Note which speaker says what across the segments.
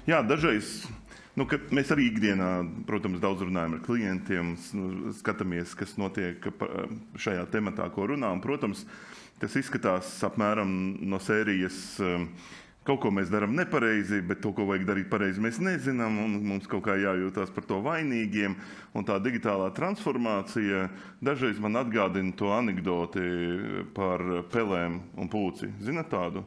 Speaker 1: Jā, dažreiz, kad mēs arī ikdienā, protams, daudz runājam ar klientiem, skatāmies, kas notiek šajā tematā, ko runājam. Protams, tas izskatās apmēram no sērijas, kaut ko mēs darām nepareizi, bet to, ko vajag darīt pareizi, mēs nezinām, un mums kaut kā jājūtās par to vainīgiem. Un tā digitālā transformācija dažreiz man atgādina to anekdoti par pelēm un pūci. Zināt tādu?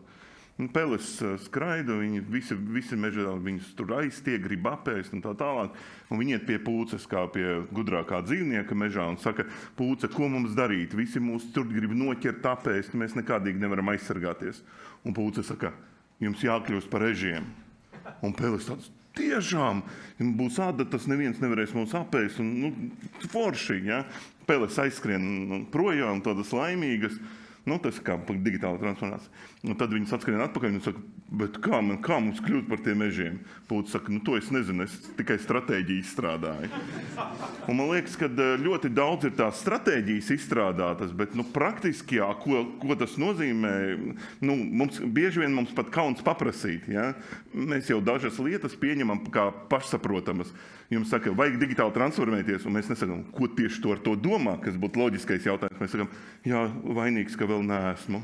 Speaker 1: Peles skraida, viņi visi mežā viņus tur aiztiek, grib apēst un tā tālāk. Un viņi iet pie pūces kā pie gudrākā dzīvnieka mežā un saka, pūce, ko mums darīt? Visi mūs tur grib noķert, apēst, mēs nekādīgi nevaram aizsargāties. Un pūce saka, jums jākļūst par ežiem. Un peles tāds, tiešām, būs ādatas, neviens nevarēs mūs apēst. Un, forši, ja? Peles aizskrien projām, tādas laimīgas. Tas kā digitāla transformācija. Un tad viņi atskrien atpakaļ un saka, bet kā mums kļūt par tiem mežiem? Pūce saka, to es nezinu, es tikai stratēģiju izstrādāju. Un man liekas, ka ļoti daudz ir tās stratēģijas izstrādātas, bet praktiski, jā, ko tas nozīmē, bieži vien mums pat kauns paprasīt. Ja? Mēs jau dažas lietas pieņemam kā pašsaprotamas. Jums saka, vajag digitāli transformēties, un mēs nesakām, ko tieši to ar to domā, kas būtu loģiskais jautājums. Mēs sakām, jā, vainīgs, ka vēl neesmu.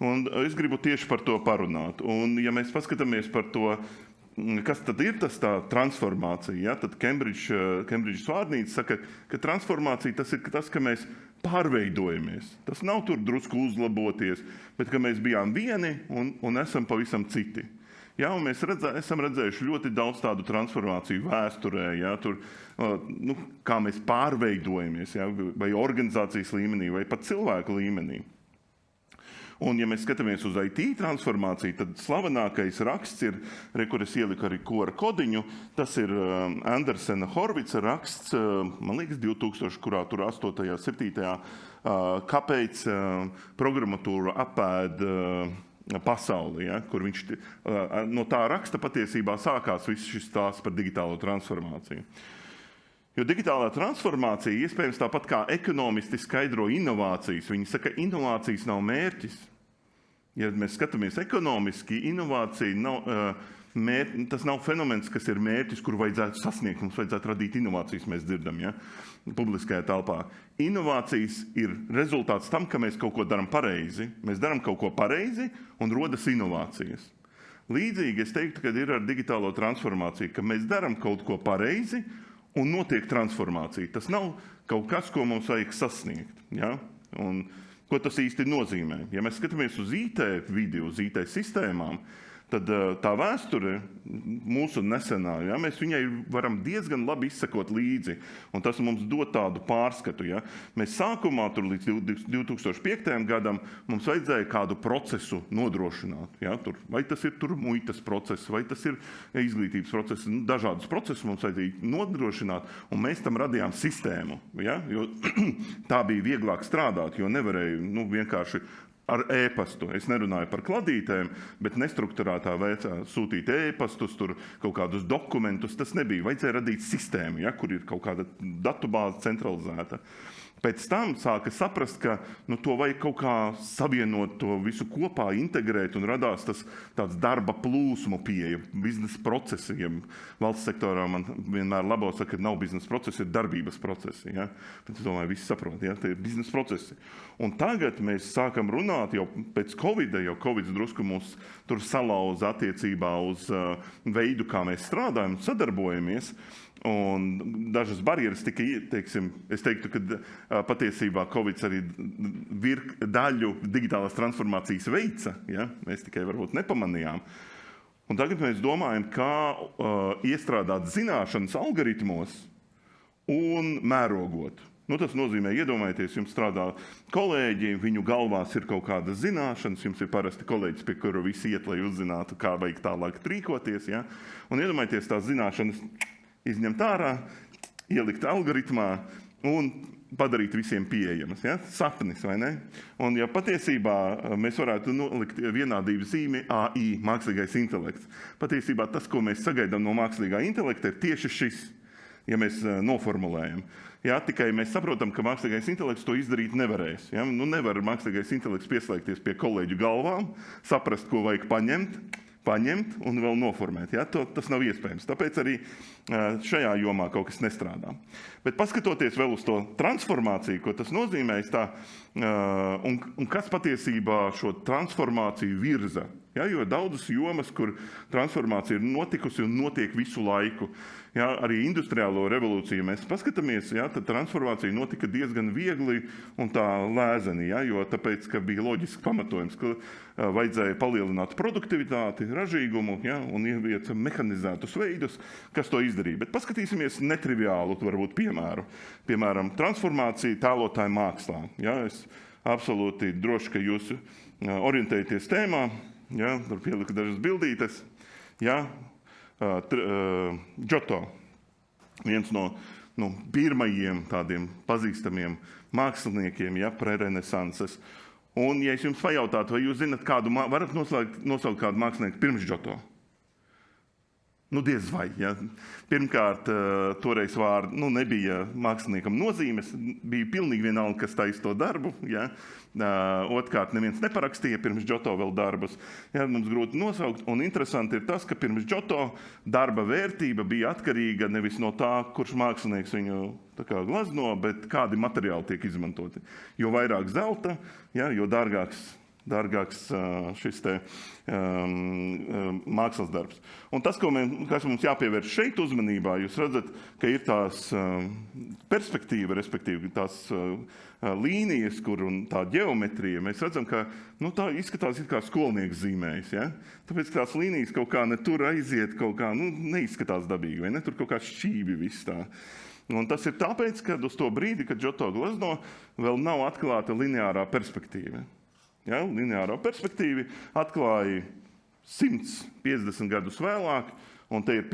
Speaker 1: Un es gribu tieši par to parunāt. Un ja mēs paskatāmies par to, kas tad ir tā transformācija, ja? Tad Cambridge vārnīca saka, ka transformācija tas ir tas, ka mēs pārveidojamies. Tas nav tur drusku uzlaboties, bet ka mēs bijām vieni un esam pavisam citi. Jā, un mēs esam redzējuši ļoti daudz tādu transformāciju vēsturē, jā, tur, kā mēs pārveidojamies, jā, vai organizācijas līmenī, vai pat cilvēku līmenī. Un, ja mēs skatāmies uz IT transformāciju, tad slavenākais raksts ir, kur es ieliku arī QR kodiņu, tas ir Andersena Horvica raksts, man liekas, 2000, kurā tur 8. 7. Kāpēc programmatūra apēd pasauli, ja, kur viņš no tā raksta patiesībā sākās viss šis stāsts par digitālo transformāciju. Jo digitālā transformācija, iespējams tāpat kā ekonomisti skaidro inovācijas, viņi saka, inovācijas nav mērķis. Ja mēs skatāmies ekonomiski, inovācija nav, tas nav fenomens, kas ir mērķis, kuru vajadzētu sasniegt, mums vajadzētu radīt inovācijas, mēs dzirdam, ja, publiskajā telpā. Inovācijas ir rezultāts tam, ka mēs kaut ko darām pareizi. Mēs darām kaut ko pareizi un rodas inovācijas. Līdzīgi es teiktu, ka ir ar digitālo transformāciju, ka mēs darām kaut ko pareizi un notiek transformācija. Tas nav kaut kas, ko mums vajag sasniegt. Ja? Un, ko tas īsti nozīmē? Ja mēs skatāmies uz IT vidi, uz IT sistēmām, tad tā vēsture mūsu nesenā, ja, mēs viņai varam diezgan labi izsekot līdzi, un tas mums dod tādu pārskatu. Ja. Mēs sākumā tur līdz 2005. Gadam mums vajadzēja kādu procesu nodrošināt. Ja. Vai tas ir tur muitas process, vai tas ir izglītības process, dažādus procesus mums vajadzēja nodrošināt, un mēs tam radījām sistēmu. Ja. Jo tā bija vieglāk strādāt, jo nevarēja vienkārši ar e-pastu. Es nerunāju par kladītēm, bet nestrukturētā veidā sūtīt e-pastus, tur kaut kādus dokumentus. Tas nebija. Vajadzēja radīt sistēmu, ja, kur ir kaut kāda datubāze centralizēta. Pēc tam sāka saprast, ka to vajag kaut kā savienot, to visu kopā integrēt, un radās tāds darba plūsmu pieeja, biznesa procesi. Ja valsts sektorā man vienmēr labo saka, ka nav biznesa procesi, ir darbības procesi. Ja? Bet es domāju, visi saprot, ja? Tie ir biznesa procesi. Un tagad mēs sākam runāt jau pēc Covida, jo Covids drusku mūs tur salauza attiecībā uz veidu, kā mēs strādājam un sadarbojamies. Un dažas barjeras tika, es teiktu, ka patiesībā Covids arī daļu digitālās transformācijas veica, ja? Mēs tikai varbūt nepamanījām. Un tagad mēs domājam, kā iestrādāt zināšanas algoritmos un mērogot. Tas nozīmē, iedomājieties, jums strādā kolēģi, viņu galvās ir kaut kādas zināšanas, jums ir parasti kolēģis, pie kura visi iet, lai uzzinātu, kā vajag tālāk rīkoties. Ja? Un iedomājieties, tās zināšanas izņemt ārā, ielikt algoritmā un padarīt visiem pieejamas. Ja? Sapnis, vai ne? Un ja patiesībā mēs varētu nolikt vienādību zīmi AI, mākslīgais intelekts. Patiesībā tas, ko mēs sagaidām no mākslīgā intelekta, ir tieši šis, ja mēs noformulējam. Ja? Tikai mēs saprotam, ka mākslīgais intelekts to izdarīt nevarēs. Ja? Nevar mākslīgais intelekts pieslēgties pie kolēģu galvām, saprast, ko vajag paņemt, paņemt un vēl noformēt. Ja? Tas nav iespējams. Tāpēc arī šajā jomā kaut kas nestrādā. Bet paskatoties vēl uz to transformāciju, ko tas nozīmē, un kas patiesībā šo transformāciju virza. Ja? Jo daudzas jomas, kur transformācija ir notikusi un notiek visu laiku. Ja? Arī industriālo revolūciju mēs paskatāmies, ja? Tad transformācija notika diezgan viegli un tā lēzeni, ja? Jo tāpēc, ka bija loģisks pamatojums, ka vajadzēja palielināt produktivitāti, ražīgumu, ja? Un ievieca mehanizētus veidus, kas to izdarīja. Bet paskatīsimies netriviālu, varbūt piemēru. Piemēram, transformācija tēlotāju mākslā. Ja? Es absolūti droši, ka jūs orientējaties tēmā, ja? Tur pieliku dažas bildītes. Ja? Giotto, viens no pirmajiem tādiem pazīstamiem māksliniekiem, ja, pre-renesanses. Un, ja es jums pajautātu, vai jūs zinat varat nosaukt kādu mākslinieku pirms Giotto? Diez vai. Ja. Pirmkārt, toreiz nebija māksliniekam nozīmes, bija pilnīgi vienalga, kas taisa to darbu. Ja. Otrkārt, neviens neparakstīja pirms Giotto vēl darbus. Ja, mums grūti nosaukt, un interesanti ir tas, ka pirms Giotto darba vērtība bija atkarīga nevis no tā, kurš mākslinieks viņu glazno, bet kādi materiāli tiek izmantoti. Jo vairāk zelta, ja, jo dārgāks šis mākslas darbs. Un tas, kas mums jāpievērš šeit uzmanībā, jūs redzat, ka ir tās perspektīva, respektīvi tās līnijas, kur un tā ģeometrija, mēs redzam, ka tā izskatās kā skolnieks zīmējis. Ja? Tāpēc tās līnijas kaut kā ne tur aiziet, kaut kā neizskatās dabīgi, vai ne? Tur kaut kā šķīvi viss tā. Un tas ir tāpēc, ka uz to brīdi, kad Giotto glazno, vēl nav atklāta lineārā perspektīva. Ja, lineāro perspektīvu atklāja 150 gadus vēlāk, un te ir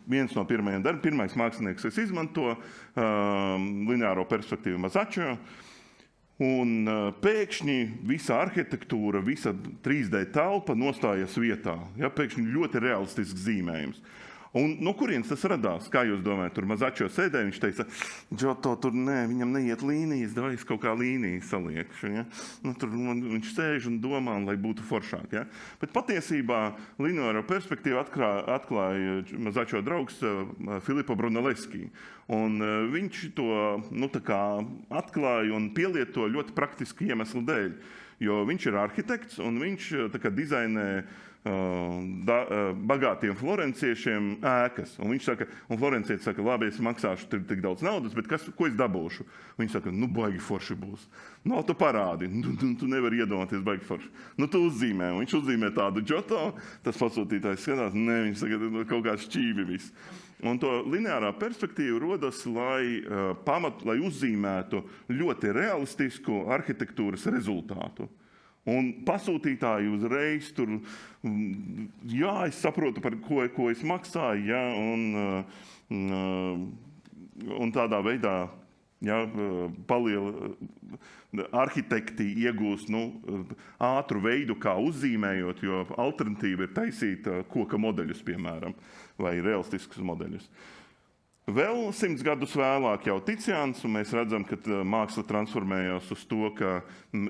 Speaker 1: viens no pirmajiem darbiem, pirmais mākslinieks, kas izmanto lineāro perspektīvu Masaccio, un pēkšņi visa arhitektūra, visa 3D telpa nostājas vietā. Ja, pēkšņi ļoti realistisks zīmējums. Un no kurienes tas radās? Kā jūs domājat? Tur Masaccio sēdēja, viņš teica, Giotto, tur viņam neiet līnijas, vai es kaut kā līnijas saliekšu. Ja? Tur viņš sēž un domā, lai būtu foršāk. Ja? Bet patiesībā lineāro perspektīvu atklāja Masaccio draugs Filippo Brunelleschi. Un viņš to atklāja un pielieto ļoti praktiski iemeslu dēļ. Jo viņš ir arhitekts un viņš dizainē bagātiem florenciešiem ēkas. Un viņš saka, un florencietis saka, labi, es maksāšu tik daudz naudas, bet ko es dabūšu? Viņš saka, baigi forši būs. Tu parādi, tu nevari iedomāties baigi forši. Tu uzzīmē, un viņš uzzīmē tādu Giotto, tas pasūtītājs skatās, viņš saka, kaut kā šķīvi viss. Un to lineārā perspektīva rodas, lai uzzīmētu ļoti realistisku arhitektūras rezultātu. Un pasūtītāji uzreiz tur, es saprotu, par ko es maksāju, ja, un tādā veidā arhitekti iegūst ātru veidu, kā uzzīmējot, jo alternatīva ir taisīt koka modeļus, piemēram, vai realistiskus modeļus. Vēl 100 gadus vēlāk jau Ticiāns, un mēs redzam, ka māksla transformējās uz to, ka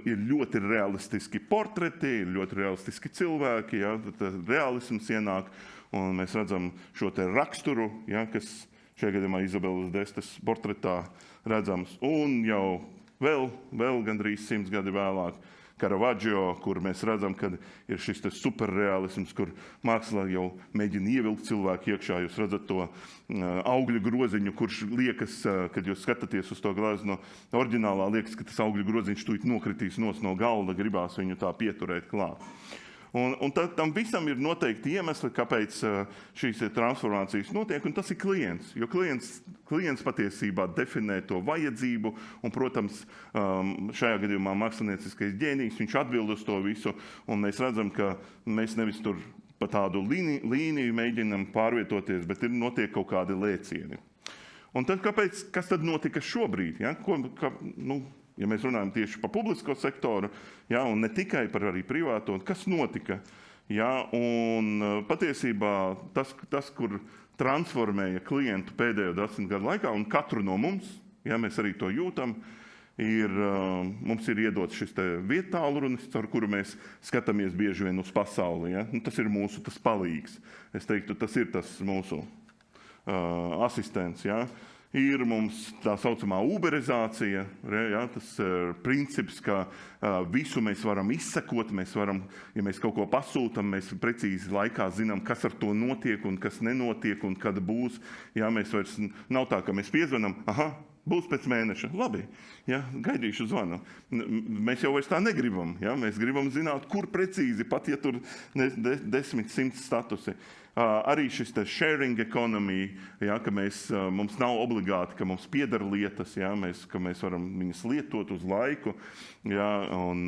Speaker 1: ir ļoti realistiski portreti, ir ļoti realistiski cilvēki, ja, realisms ienāk, un mēs redzam šo te raksturu, ja, kas šajā gadījumā Izabeles Destes portretā redzams, un jau vēl gandrīz 100 gadi vēlāk Caravaggio, kur mēs redzam, ka ir šis superrealisms, kur mākslā jau mēģina ievilkt cilvēku iekšā. Jūs redzat to augļu groziņu, kurš liekas, kad jūs skatāties uz to glezno, oriģinālā liekas, ka tas augļu groziņš tūlīt nokritīs no galda, gribās viņu tā pieturēt klāt. Un tam visam ir noteikti iemesli, kāpēc šīs transformācijas notiek, un tas ir klients. Jo klients patiesībā definē to vajadzību, un, protams, šajā gadījumā mākslinieciskais ģēnijs, viņš atbild uz to visu, un mēs redzam, ka mēs nevis tur pa tādu līniju mēģinam pārvietoties, bet notiek kaut kādi lēcieni. Un tad kas tad notika šobrīd? Ja? Ja mēs runājam tieši par publisko sektoru, ja, un ne tikai par arī privāto, kas notika? Ja, un patiesībā tas, kur transformēja klientu pēdējo 10 gadu laikā, un katru no mums, ja, mēs arī to jūtam, Mums ir iedots šis viettālrunis, ar kuru mēs skatāmies bieži vien uz pasauli. Ja? Tas ir mūsu palīgs. Es teiktu, tas ir tas mūsu asistents. Ja? Ir mums tā saucamā uberizācija, ja? Tas ir princips, ka visu mēs varam izsekot, ja mēs kaut ko pasūtam, mēs precīzi laikā zinām, kas ar to notiek un kas nenotiek un kad būs. Ja? Mēs vairs nav tā, ka mēs piezvanam, būs pēc mēneša. Labi, ja, gaidīšu zvanu. Mēs jau vairs tā negribam. Ja? Mēs gribam zināt, kur precīzi, pat ja tur 10, 100 statusi. Arī šis sharing economy, ja, ka mums nav obligāti, ka mums pieder lietas, ja, ka mēs varam viņas lietot uz laiku. Ja, un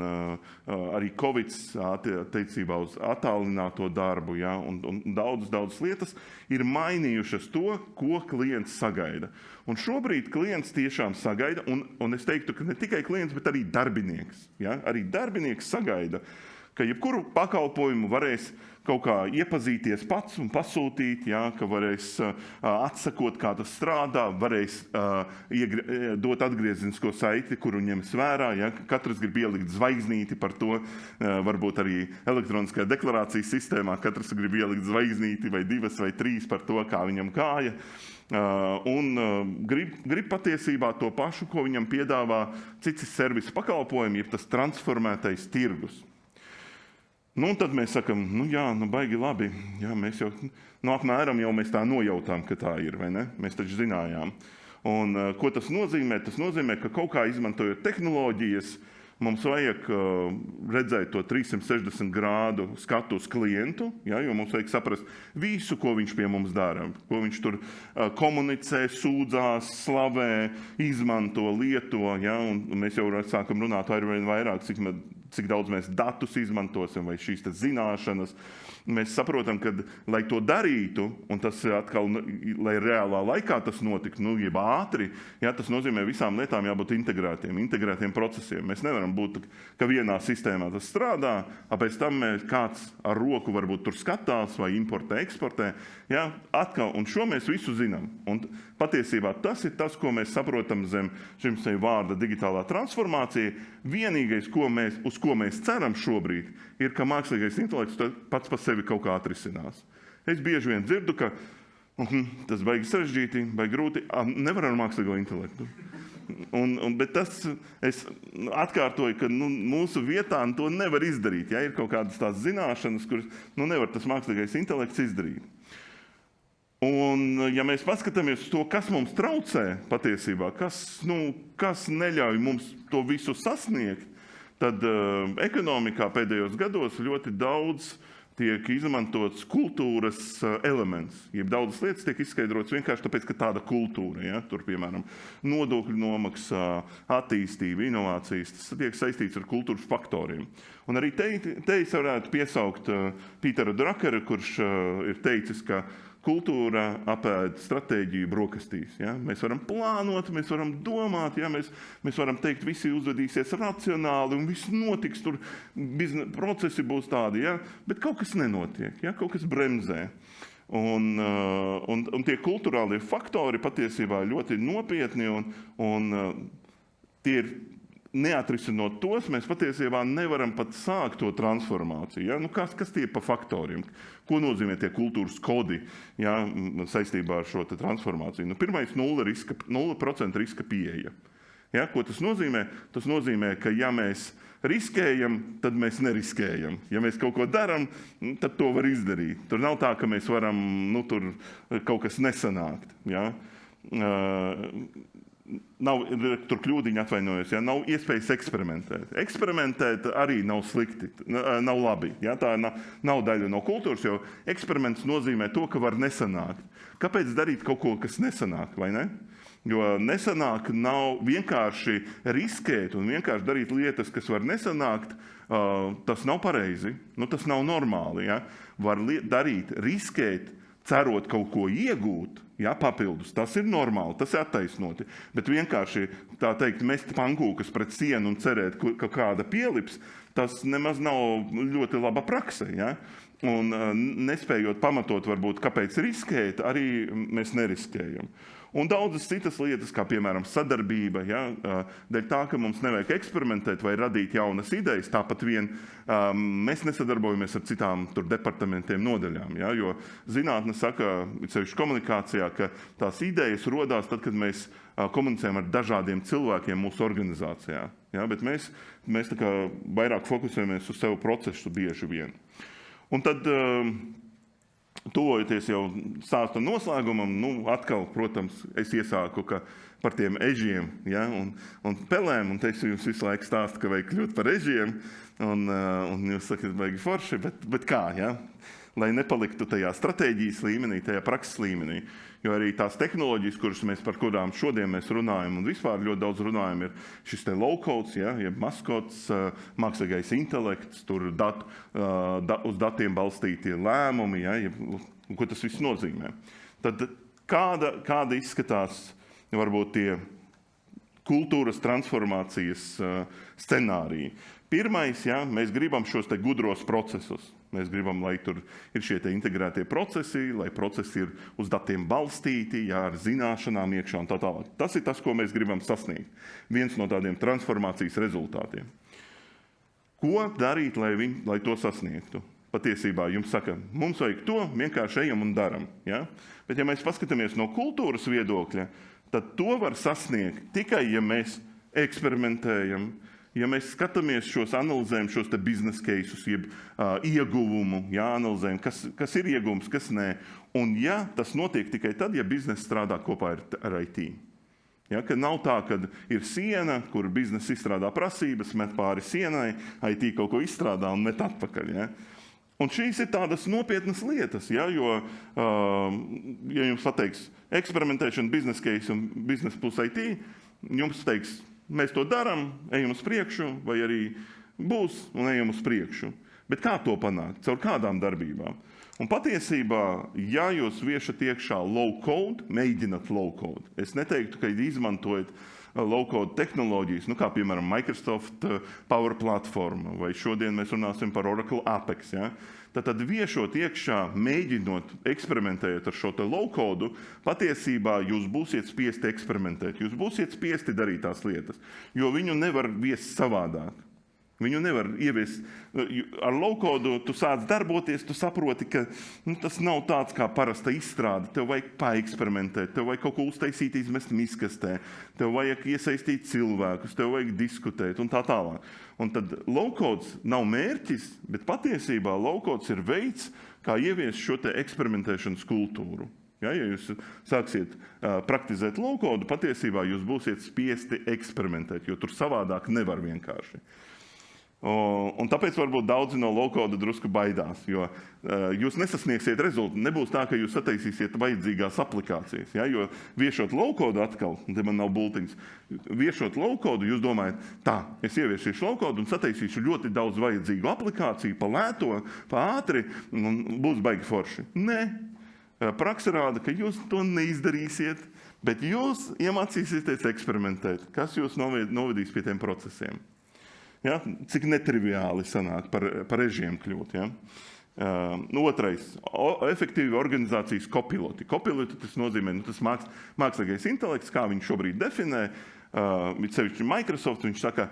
Speaker 1: arī Covid attiecībā uz attālināto darbu, ja, un daudzas lietas ir mainījušas to, ko klients sagaida. Un šobrīd klients tiešām sagaida, un es teiktu, ka ne tikai klients, bet arī darbinieks. Ja? Arī darbinieks sagaida, ka jebkuru pakalpojumu varēs kaut kā iepazīties pats un pasūtīt, ja? Ka varēs atsakot, kā tas strādā, varēs dot atgriezenisko saiti, kuru ņems vērā. Ja? Katrs grib ielikt zvaigznīti par to, varbūt arī elektroniskajā deklarācijas sistēmā, katrs grib ielikt zvaigznīti vai 2 vai 3 par to, kā viņam kāja. Grib patiesībā to pašu, ko viņam piedāvā cits servisu pakalpojumi, jeb tas transformētais tirgus. Un tad mēs sakam, baigi labi, jā, mēs jau, apmēram jau mēs tā nojautām, ka tā ir, vai ne? Mēs taču zinājām. Un ko tas nozīmē? Tas nozīmē, ka kaut kā izmantojot tehnoloģijas, mums vajag redzēt to 360 grādu skatu uz klientu, ja, jo mums vajag saprast visu, ko viņš pie mums dara, ko viņš tur komunicē, sūdzās, slavē, izmanto, lieto, ja, un mēs jau sākam runāt arvien vairāk, cik daudz mēs datus izmantosim vai šīs zināšanas. Mēs saprotam, ka, lai to darītu, un tas atkal, lai reālā laikā tas notiktu, jeb ātri, ja, tas nozīmē visām lietām jābūt integrētiem procesiem. Mēs nevaram būt, ka vienā sistēmā tas strādā, pēc tam kāds ar roku varbūt tur skatās vai importē, eksportē. Ja, atkal, un šo mēs visu zinām. Un patiesībā tas ir tas, ko mēs saprotam zem šim vārda digitālā transformācija. Vienīgais, uz ko mēs ceram šobrīd, ir, ka mākslīgais intelekts pats par sevi kaut kā atrisinās. Es bieži vien dzirdu, ka tas baigi sarežģīti, baigi grūti, nevar ar mākslīgo intelektu. Bet es atkārtoju, ka mūsu vietā to nevar izdarīt. Ja? Ir kaut kādas tās zināšanas, kuras nevar tas mākslīgais intelekts izdarīt. Un, ja mēs paskatāmies uz to, kas mums traucē patiesībā, kas neļauj mums to visu sasniegt, tad ekonomikā pēdējos gados ļoti daudz tiek izmantots kultūras elements. Jeb daudzas lietas tiek izskaidrotas vienkārši tāpēc, ka tāda kultūra, ja? Tur, piemēram, nodokļu nomaksā, attīstība, inovācijas, tas tiek saistīts ar kultūras faktoriem. Un arī te es varētu piesaukt Pīteru Druckeru, kurš ir teicis, ka kultūra apēd stratēģiju brokastīs. Ja? Mēs varam plānot, mēs varam domāt, ja? Mēs varam teikt, visi uzvedīsies racionāli un viss notiks, tur procesi būs tādi, ja? Bet kaut kas nenotiek, ja? Kaut kas bremzē. Un tie kulturālie faktori patiesībā ļoti nopietni un tie ir neatrisinot tos, mēs patiesībā nevaram pat sākt to transformāciju. Ja? Kas tie pa faktoriem? Ko nozīmē tie kultūras kodi, ja? Saistībā ar šo transformāciju? Pirmais 0% riska pieeja. Ja? Ko tas nozīmē? Tas nozīmē, ka ja mēs riskējam, tad mēs neriskējam. Ja mēs kaut ko daram, tad to var izdarīt. Tur nav tā, ka mēs varam, tur kaut kas nesanākt. Ja? Nav, tur kļūdiņa atvainojos, ja? Nav iespējas eksperimentēt. Eksperimentēt arī nav slikti, nav labi. Ja? Tā nav daļa no kultūras, jo eksperiments nozīmē to, ka var nesanākt. Kāpēc darīt kaut ko, kas nesanāk, vai ne? Jo nesanāk nav vienkārši riskēt un vienkārši darīt lietas, kas var nesanākt, tas nav pareizi, tas nav normāli. Ja? Var darīt, riskēt, cerot kaut ko iegūt, ja, papildus, tas ir normāli, tas ir attaisnoti. Bet vienkārši, tā teikt, mest pankūkas pret sienu un cerēt, ka kāda pielips, tas nemaz nav ļoti laba prakse. Ja? Un nespējot pamatot, varbūt, kāpēc riskēt, arī mēs neriskējam. Un daudzas citas lietas, kā piemēram sadarbība, ja, dēļ tā, ka mums nevajag eksperimentēt vai radīt jaunas idejas, tāpat vien mēs nesadarbojamies ar citām departamentiem nodaļām. Ja, jo zinātne saka, sevišķi komunikācijā, ka tās idejas rodās tad, kad mēs komunicējam ar dažādiem cilvēkiem mūsu organizācijā. Ja, bet mēs tā kā vairāk fokusējamies uz savu procesu bieži vien. Un tad tuvojoties jau stāsta noslēgumam, atkal, protams, es iesāku par tiem ežiem, ja, un pelēm, un teikšu, jums visu laiku stāstu, ka vajag kļūt par ežiem, un jūs sakat, vajag forši, bet kā, ja? Lai nepaliktu tajā stratēģijas līmenī, tajā prakses līmenī, jo arī tās tehnoloģijas, par kurām šodien mēs runājam, un vispār ļoti daudz runājam, ir šis te low-codes, ja, jeb maskots, mākslīgais intelekts, tur uz datiem balstītie lēmumi, ja, ko tas viss nozīmē. Tad kāda izskatās varbūt tie kultūras transformācijas scenāriji? Pirmais, ja, mēs gribam šos te gudros procesus. Mēs gribam, lai tur ir šie te integrētie procesi, lai procesi ir uz datiem balstīti, ja, ar zināšanām iekšā un tā tālāk. Tas ir tas, ko mēs gribam sasniegt. Viens no tādiem transformācijas rezultātiem. Ko darīt, lai to sasniegtu? Patiesībā jums saka, mums vajag to, vienkārši ejam un daram. Ja? Bet ja mēs paskatāmies no kultūras viedokļa, tad to var sasniegt tikai, ja mēs eksperimentējam, ja mēs skatāmies analizējam šos te biznesa keisus, jeb ieguvumu, ja, analizējam, kas ir ieguvums, kas nē. Un ja tas notiek tikai tad, ja biznesa strādā kopā ar IT. Ja, ka nav tā, ka ir siena, kur biznesa izstrādā prasības, met pāri sienai, IT kaut ko izstrādā un met atpakaļ. Ja. Un šīs ir tādas nopietnas lietas, ja, jo, ja jums pateiks eksperimentēšana, biznesa case un biznesa plus IT, jums teiks, mēs to darām, ejam uz priekšu, vai arī būs un ejam uz priekšu. Bet kā to panākt? Caur kādām darbībām? Un patiesībā, ja jūs viešat iekšā low-code, mēģināt low-code. Es neteiktu, ka izmantojat low-code tehnoloģijas, kā piemēram Microsoft Power Platforma, vai šodien mēs runāsim par Oracle Apex. Ja? Tad viešot iekšā, mēģinot, eksperimentējot ar šo te low-code, patiesībā jūs būsiet spiesti eksperimentēt, jūs būsiet spiesti darīt tās lietas, jo viņu nevar viest savādāk. Viņu nevar ieviest. Ar low-code tu sāc darboties, tu saproti, ka tas nav tāds kā parasta izstrāde. Tev vajag paeksperimentēt, tev vajag kaut ko uztaisīt, izmest miskastē, tev vajag iesaistīt cilvēkus, tev vajag diskutēt un tā tālāk. Un tad low-codes nav mērķis, bet patiesībā low-codes ir veids, kā ieviest šo te eksperimentēšanas kultūru. Ja jūs sāksiet praktizēt low-code, patiesībā jūs būsiet spiesti eksperimentēt, jo tur savādāk nevar vienkārši. Un tāpēc varbūt daudzi no low-code drusku baidās, jo jūs nesasniegsiet rezultātu. Nebūs tā, ka jūs sataisīsiet vajadzīgās aplikācijas. Ja? Jo viešot low-code atkal, te man nav bultiņas, viešot low-code, jūs domājat, tā, es ieviešīšu low-code un sataisīšu ļoti daudz vajadzīgu aplikāciju, pa lēto, pa ātri, un būs baigi forši. Nē, praksa rāda, ka jūs to neizdarīsiet, bet jūs iemācīsieties eksperimentēt, kas jūs novedīs pie tiem procesiem. Ja? Cik netriviāli sanāk par ežiem kļūt. Ja? Otrais, efektīvi organizācijas kopiloti. Kopiloti tas nozīmē, tas mākslīgais intelekts, kā viņš šobrīd definē, sevišķi Microsoft, viņš saka,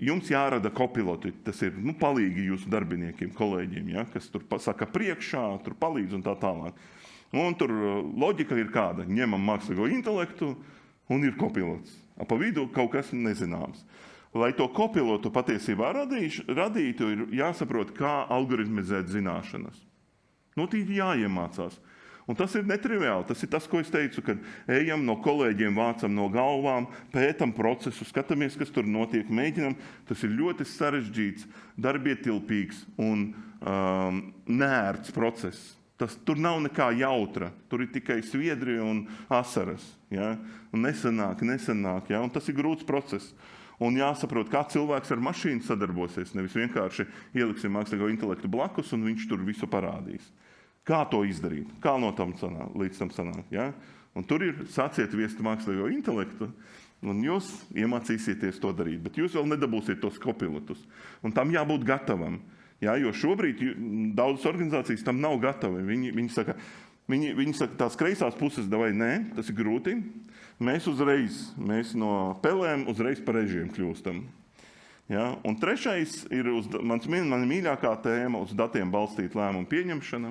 Speaker 1: jums jārada kopiloti, tas ir palīgi jūsu darbiniekiem, kolēģiem, ja? Kas tur saka priekšā, tur palīdz un tā tālāk. Un tur loģika ir kāda, ņemam mākslīgo intelektu un ir kopilots. Pa vidu kaut kas nezināms. Lai to kopilotu patiesībā radītu, ir jāsaprot, kā algoritmizēt zināšanas. Tīri jāiemācās. Un tas ir netriviāli. Tas ir tas, ko es teicu, kad ejam no kolēģiem, vācam no galvām, pētam procesu, skatāmies, kas tur notiek, mēģinam. Tas ir ļoti sarežģīts, darbietilpīgs un neērts process. Tur nav nekā jautra. Tur ir tikai sviedri un asaras. Ja? Un nesanāk. Ja? Un tas ir grūts process. Un jāsaprot, kā cilvēks ar mašīnu sadarbosies. Nevis vienkārši ieliksim mākslīgo intelektu blakus un viņš tur visu parādīs. Kā to izdarīt? Kā no tam līdz tam sanāk? Ja? Un tur ir sāciet viest mākslīgo intelektu, Un jūs iemācīsieties to darīt, bet jūs vēl nedabūsiet tos kopilotus. Un tam jābūt gatavam. Ja, jo šobrīd daudzas organizācijas tam nav gatavi. Viņi saka, tās kreisās puses, vai nē, tas ir grūti. Mēs no pelēm uzreiz par ežiem kļūstam. Ja, un trešais ir mana mīļākā tēma uz datiem balstīta lēmumu pieņemšana.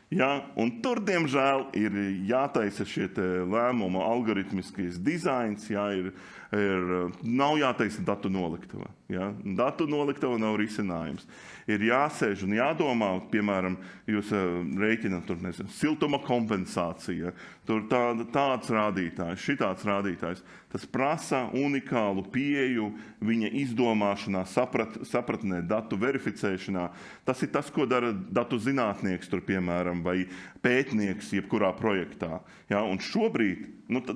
Speaker 1: Ja, un tur, diemžēl, ir jātaisa šie lēmumu algoritmiskais dizains, ja, nav jātaisa datu noliktava. Ja. Datu noliktava nav risinājums. Ir jāsēž un jādomā, piemēram, jūs rēķināt siltuma kompensācija, tur tāds rādītājs, šitāds rādītājs. Tas prasa unikālu pieeju viņa izdomāšanā, sapratnē, datu verificēšanā. Tas ir tas, ko dara datu zinātnieks, tur, piemēram, vai pētnieks jebkurā projektā. Ja, un šobrīd,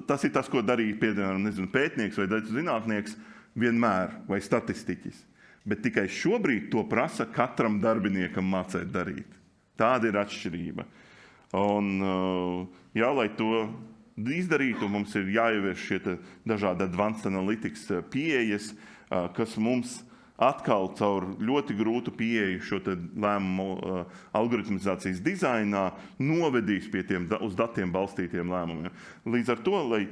Speaker 1: tas ir tas, ko darīja, piemēram, pētnieks vai datu zinātnieks vienmēr, vai statistiķis. Bet tikai šobrīd to prasa katram darbiniekam mācēt darīt. Tāda ir atšķirība. Un, lai to izdarītu, mums ir jāievieš šie dažādi advanced analytics pieejas, kas mums atkal caur ļoti grūtu pieeju šo lēmumu algoritmizācijas dizainā novedīs pie tiem uz datiem balstītiem lēmumiem. Līdz ar to, lai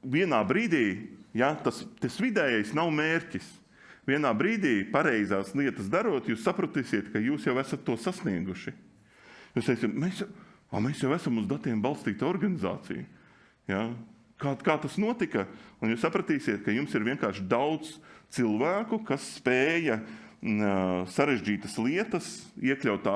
Speaker 1: vienā brīdī, tas vidējais nav mērķis. Vienā brīdī pareizās lietas darot, jūs sapratīsiet, ka jūs jau esat to sasnieguši. Jūs teiksiet, mēs jau esam uz datiem balstīta organizācija. Ja? Kā tas notika? Un jūs sapratīsiet, ka jums ir vienkārši daudz cilvēku, kas spēja sarežģītas lietas iekļaut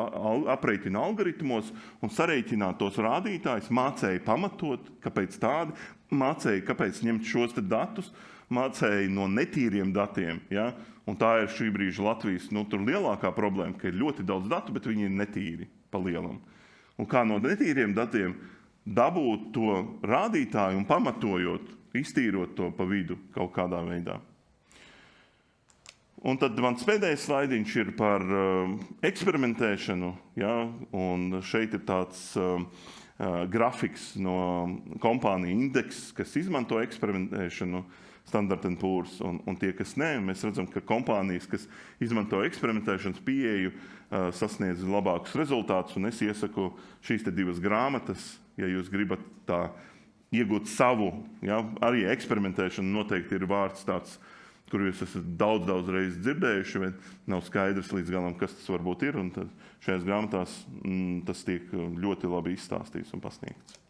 Speaker 1: aprēķina algoritmos un sareiķināt tos rādītājus, mācēja pamatot, kāpēc tādi, mācēja, kāpēc ņemt šos datus, mācēja no netīriem datiem. Ja? Un tā ir šī brīža Latvijas tur lielākā problēma, ka ir ļoti daudz datu, bet viņi ir netīri pa lielam. Un kā no netīriem datiem dabūt to rādītāju un pamatojot, iztīrot to pa vidu kaut kādā veidā. Un tad mans pēdējais slaidiņš ir par eksperimentēšanu. Ja? Un šeit ir tāds grafiks no kompānija Indeks, kas izmanto eksperimentēšanu, Standard & Poor's, un tie, kas ne, mēs redzam, ka kompānijas, kas izmanto eksperimentēšanas pieeju, sasniedz labākus rezultātus, un es iesaku šīs divas grāmatas, ja jūs gribat tā iegūt savu, ja, arī eksperimentēšana noteikti ir vārds tāds, kur jūs esat daudz reizes dzirdējuši, bet nav skaidrs līdz galam, kas tas varbūt ir, un tad šajās grāmatās tas tiek ļoti labi izstāstīts un pasniegts.